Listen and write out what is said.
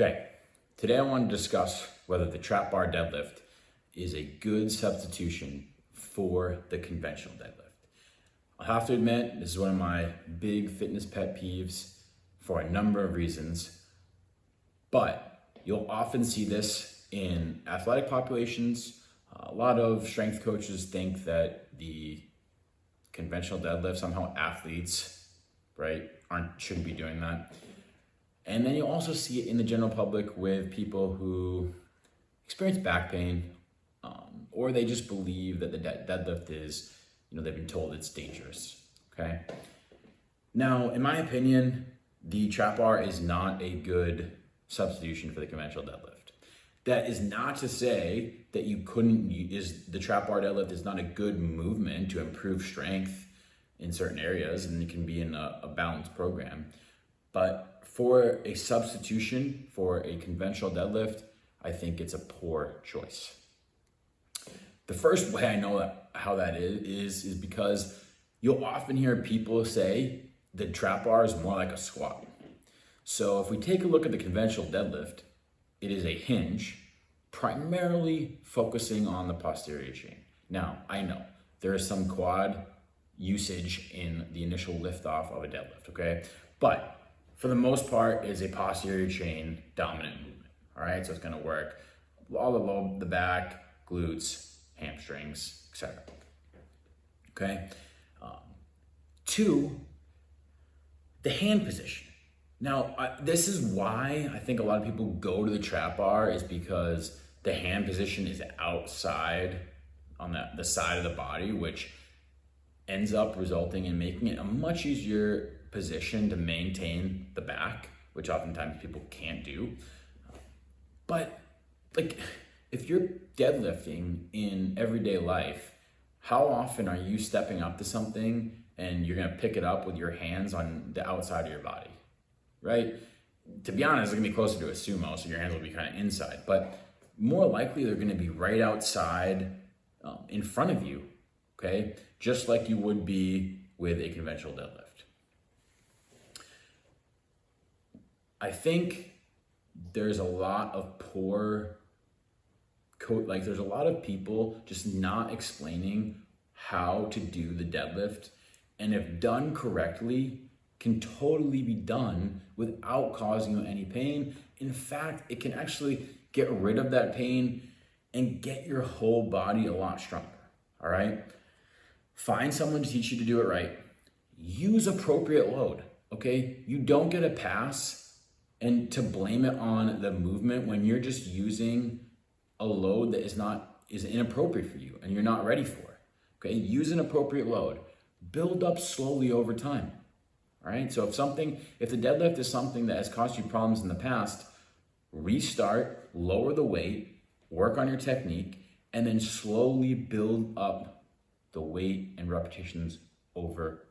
Okay, today I want to discuss whether the trap bar deadlift is a good substitution for the conventional deadlift. I have to admit, this is one of my big fitness pet peeves for a number of reasons, but you'll often see this in athletic populations. A lot of strength coaches think that the conventional deadlift, somehow athletes, right, shouldn't be doing that. And then you also see it in the general public with people who experience back pain, or they just believe that the deadlift is, they've been told it's dangerous, okay? Now, in my opinion, the trap bar is not a good substitution for the conventional deadlift. That is not to say that the trap bar deadlift is not a good movement to improve strength in certain areas, and it can be in a balanced program. But for a substitution for a conventional deadlift, I think it's a poor choice. The first way I know how that is because you'll often hear people say the trap bar is more like a squat. So if we take a look at the conventional deadlift, it is a hinge primarily focusing on the posterior chain. Now, I know there is some quad usage in the initial liftoff of a deadlift, okay? But for the most part, it is a posterior chain dominant movement, all right? So it's gonna work all the low, the back, glutes, hamstrings, etc. Okay? Two, the hand position. Now, this is why I think a lot of people go to the trap bar, is because the hand position is outside on the side of the body, which ends up resulting in making it a much easier position to maintain the back, which oftentimes people can't do. But if you're deadlifting in everyday life, how often are you stepping up to something and you're gonna pick it up with your hands on the outside of your body, right? To be honest, it's gonna be closer to a sumo, so your hands will be kind of inside, but more likely they're gonna be right outside in front of you, okay? Just like you would be with a conventional deadlift. I think there's a lot of there's a lot of people just not explaining how to do the deadlift, and if done correctly, can totally be done without causing you any pain. In fact, it can actually get rid of that pain and get your whole body a lot stronger, all right? Find someone to teach you to do it right. Use appropriate load, okay? You don't get a pass and to blame it on the movement when you're just using a load that is inappropriate for you and you're not ready for, okay? Use an appropriate load. Build up slowly over time, all right? So if the deadlift is something that has caused you problems in the past, restart, lower the weight, work on your technique, and then slowly build up the weight and repetitions over